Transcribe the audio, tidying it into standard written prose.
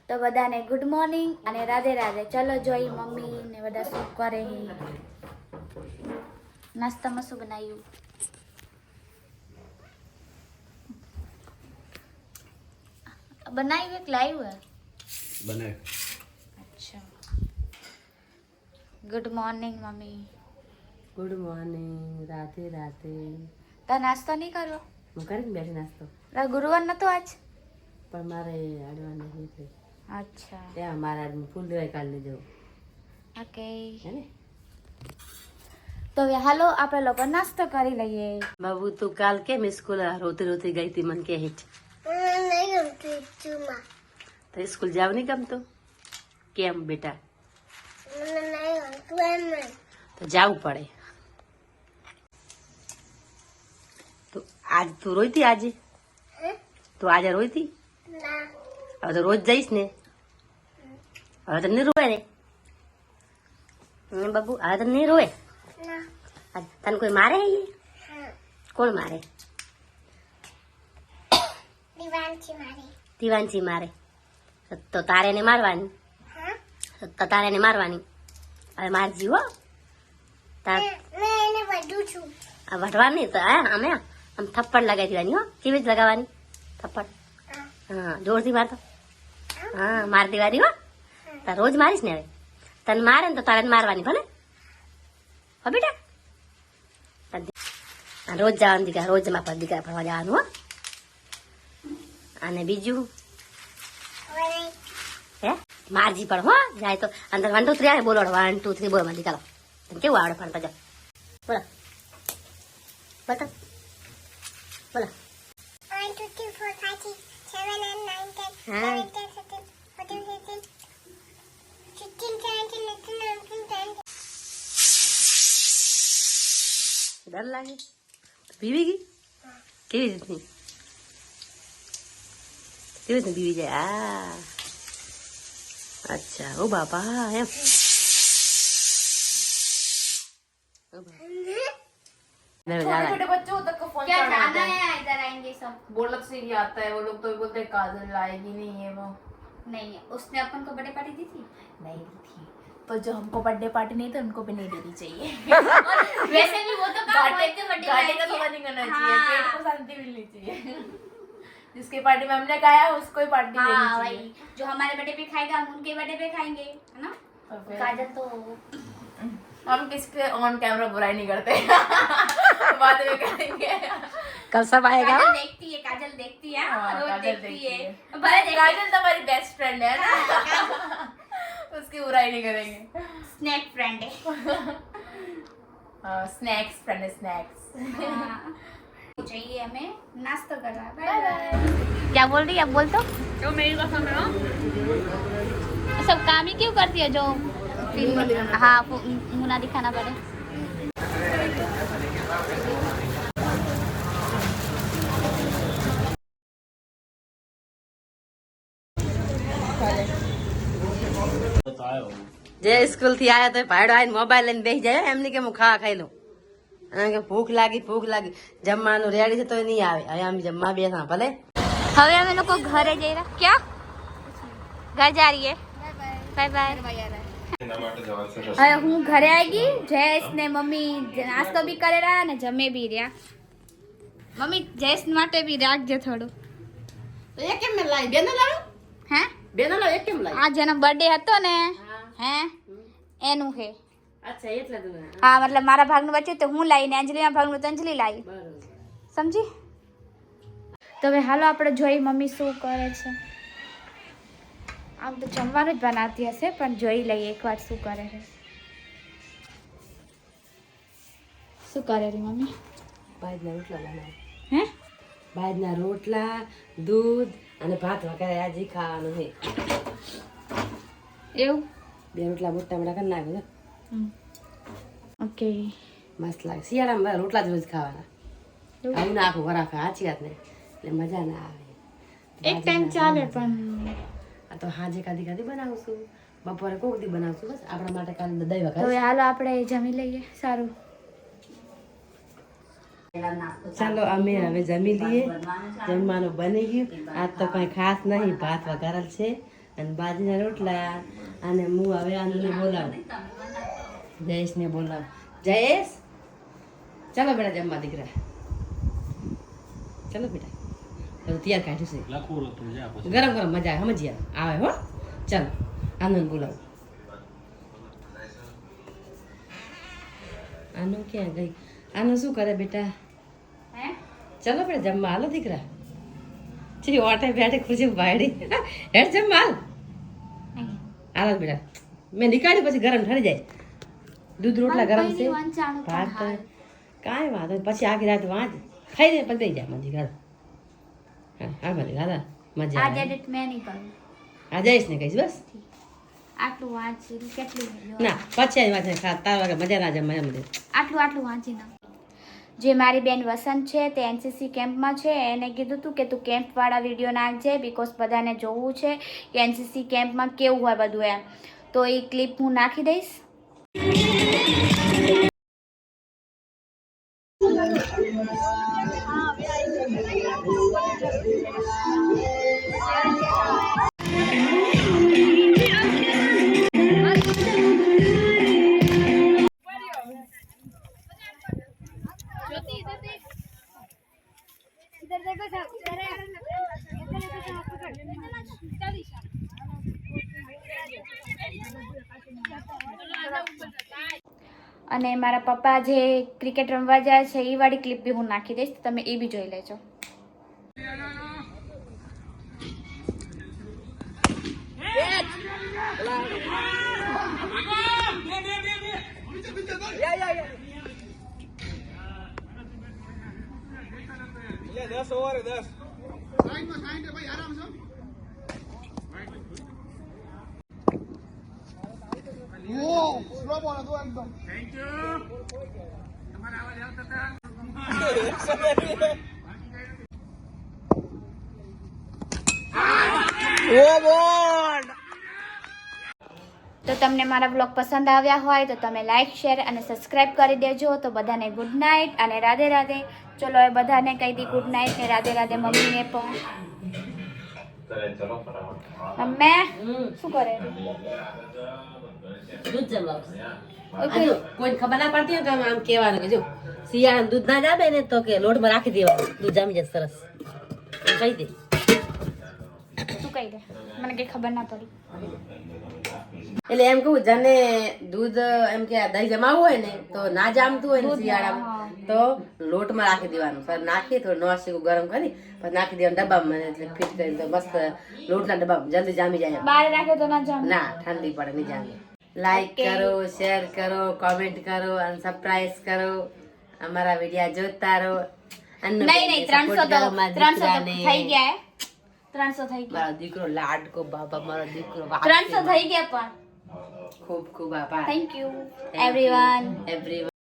તો બધાને good morning અને રાધે રાધે. ચલો જોઈ મમ્મી ને બધા શું કરે. નાસ્તામાં શું બનાવ્યું? બનાવ્યું કે લાવ્યું? બનાવ્યું. અચ્છા. Good morning mummy. Good morning. Radhe Radhe. તાર નાસ્તો નહીં કર્યો? હું કરીને બેઠી નાસ્તો, ગુરુવાર નતો આજ? પણ મારે અડવા નહીં થઈ. અચ્છા ત્યાં મારા ફૂલ દેવાય કાલ લઈ જવું ઓકે. હે ને. તો હવે હાલો આપણે લોકો નાસ્તો કરી લઈએ. બાબુ તું કાલ કેમ સ્કૂલ રોતી રોતી ગઈ હતી? મને કે હિટ તો સ્કૂલ જાવ નહીં ગમતું? કેમ બેટા? તો જાવું પડે. તો આજ તું રોઈતી? આજે તું આજે રોઈતી? હવે તો રોજ જઈશ ને. હવે તો નહીં રોય ને બાબુ? હવે તો નહીં રોય? તને કોઈ મારે? કોણ મારે? દિવાનજી મારે. તો તારે એને મારવાની. તો તારે એને મારવાની. હવે મારજી હો. આ વઢવાની તો અમે આમ થપ્પડ લગાવી દેવાની હો. કેવી રીતે લગાવવાની થપ્પડ? હા, જોરથી મારતો. હા, માર દેવાની હો. તાર રોજ મારીશ ને. હવે તને મારે ને તો તારે મારવાની ભલે હો બેટા. રોજ જવાનું દીકરા, રોજ મારા પર દીકરા ભરવા જવાનું હો. અને બીજું હે મારજી પણ હો. જાય તો અંદર 1 2 3 આવે બોલો. 1 2 3 બોલો માં દીકરા. તને કેવું આવડે ભણતા? જાઓ બોલો બતા બોલો. 1 2 3 4 5 6 7 8 9 10 હા. 11 12 13 14 15 16 17 18 19 ડર લાગે? બીવી ગઈ? કેવી રીતની? કેવી રીતની બીવી જાય? અચ્છા. ઓ બાપા એમ. छोटे छोटे बच्चों तक को फोन क्या चढ़ा खाना है। है? इधर आएंगे सब. बोलक से ही आता है वो लोग, तो बोलते हैं काजल लाएगी नहीं है वो नहीं, उसने अपन को बर्थडे पार्टी दी थी. नहीं दी थी. तो जो हमको बर्थडे पार्टी नहीं तो उनको भी नहीं देनी चाहिए. वैसे भी वो तो काम घाटे होते बर्थडे घाटे का पार्टी थोड़ा नहीं करना चाहिए. हाँ. पेट को शांति मिलनी चाहिए. जिसके पार्टी में हमने खाया उसको ही पार्टी देनी हाँ चाहिए. वही, जो हमारे बर्थडे पे खाएगा हम उनके बर्थडे पे खाएंगे, है ना. तो फिर काजल तो हम किसके ऑन कैमरा बुराई नहीं करते. बाद में करेंगे. कल सब आएगा. काजल देखती है, काजल देखती है, हाँ, रोज काजल देखती देखती है. है. भले देखती काजल तो हमारी बेस्ट फ्रेंड है ना. उसकी बुराई नहीं करेंगे. स्नैक फ्रेंड है. स्नैक्स फ्रेंड है. स्नैक्स. हाँ. चाहिए हमें नाश्ता करना. Bye bye. क्या बोल रही है? अब बोल तो. जो मेरी कसम है ना. सब काम ही क्यों करती है जो हाँ मुना दिखाना पड़े. જે સ્કૂલ થી આયા તો ભાડો આવીને મોબાઈલ લઈને બેસી જાય. એમની કે હું ખાવા ખાઈ લઉં. અને કે ભૂખ લાગી જમવાનું રેડી છે તો નહીં આવે. હવે આમ જમવા બેસા ભલે. હવે અમે લોકો ઘરે જઈ રહ્યા. क्या घर जा रही है? Bye bye. હવે હું ઘરે આવી ગઈ. જયેશ ને મમ્મી નાસ્તો બી કરે રહ્યા અને જમે બી રહ્યા. મમ્મી જયેશ માટે બી રાખજે થોડું. એ કેમ મેં લાવી? બેનો લાવ્યો? હે બેનો લાવ્યો? કેમ લાવી? આ જેનો બર્થડે હતો ને હે એનું હે. અચ્છા એટલે તું. હા મતલબ મારા ભાગનું બચ્યું તો હું લાવી ને અંજલિના ભાગનું તો અંજલિ લાવી. બરોબર. સમજી? તો હવે હાલો આપણે જોઈ મમ્મી શું કરે છે. આમ તો જમવાનું જ બનાવતી હશે પણ જોઈ લઈએ એકવાર શું કરે છે. શું કરે રી મમ્મી? ભાજના રોટલા બનાવે. હે ભાજના રોટલા, દૂધ અને ભાત વગેરે આજે ખાવાનું છે. એવું? 2 રોટલા મોટા મોટા કરી નાખ્યો. ઓકે. મસ્ત લાગે. શિયાળામાં રોટલા જ રોજ ખાવાના. આવું ના આખું વરાખ સાચી વાત ને. એટલે મજા ના આવે. એક ટાઈમ ચાલે પણ આ તો હાજે કાદી બનાવું છું. બપોરે કોક દી બનાવશું. બસ આપણા માટે કાલે દહીં તો વઘાર. હવે હાલો આપણે જમી લઈએ. સારું. ચાલો અમે હવે જમી લઈએ. જમવાનું બની ગયું. આજ તો કઈ ખાસ નહીં, ભાત વઘારેલ છે, અને બાજરીના રોટલા. અને હું હવે આનંદને બોલાવું, જયેશને બોલાવું. જયેશ, ચાલો બેટા જમવા દીકરા, ચાલો બેટા. બધું તૈયાર કાઢ્યું છે, ગરમ ગરમ મજા આવે, સમજી આવે હો. ચાલો આનંદ બોલાવું. આનું ક્યાં ગઈ? આનું શું કરે બેટા? ચાલો બેટા જમવા હાલો દીકરા. ચલી ઓટે બેઠે ખુશી બાયડી હેડ જમવા હાલ. હાલ બેટા, મેં નીકાળ્યું પછી ગરમ ઠરી જાય. દૂધ રોટલા ગરમ છે, ભાત કાંઈ વાંધો નહીં. પછી આખી રાત વાંચ ખાઈ દે પતી જાય મજી ઘર. હા મજી દાદા મજા આજે એડિટ મેં નહીં કરું. આ જઈશ ને કહીશ બસ. આટલું વાંચી કેટલી ના પછી વાંચે તારા વગર મજા ના જમવા એમ. આટલું વાંચી ના. જે મારી બેન વસંત છે તે એનસીસી કેમ્પમાં છે, એને કીધું હતું કે તું કેમ્પવાળા વિડીયો નાખજે, બિકોઝ બધાને જોવું છે કે એનસીસી કેમ્પમાં કેવું હોય બધું એમ. તો એ ક્લિપ હું નાખી દઈશ. અને મારા પપ્પા જે ક્રિકેટ રમવા જાય છે એ વાળી ક્લિપ બી હું નાખી દઈશ, તમે એ બી જોઈ લેજો. તો તમને મારા બ્લોગ પસંદ આવ્યા હોય તો તમે લાઈક, શેર અને સબસ્ક્રાઇબ કરી દેજો. તો બધાને ગુડ નાઇટ અને રાધે રાધે. ચલો એ બધાને કહી દી ગુડ નાઇટ ને રાધે રાધે. મમ્મીને પણ. મમ્મી શું કરે? દૂધ જમાવ. કોઈ ખબર ના પડતી હોય તો આમ કહેવાનું કે જો શિયાળાનું દૂધ ના જામે ને તો કે લોટમાં રાખી દેવાનું, દૂધ જામી જાય સરસ. કહી દે. શું કહી દે? મને કઈ ખબર ના પડી. એટલે એમ કહું જેને દૂધ એમ કે દહીં જમાવવું હોય ને તો ના જામતું હોય ને શિયાળામાં તો લોટમાં રાખી દેવાનું. સર નાખી થોડું નોસ્ટિક ગરમ કરી પછી નાખી દેવાનું ડબ્બામાં, એટલે ફિટ કરીને તો મસ્ત લોટના ડબ્બામાં જલ્દી જામી જાય. બહાર રાખે તો ના જામે. ના ઠંડી પડે નહીં જામે. લાઈક કરો, શેર કરો, કોમેન્ટ કરો અને સબસ્ક્રાઇબ કરો. અમારા વિડિયા જોતા રહો. નહીં 300 થઈ ગયા. 300 થઈ ગયા. મારો દીકરો લાડકો બાબા, મારો દીકરો 300 થઈ ગયા પણ ખૂબ ખૂબ આભાર. Thank you everyone.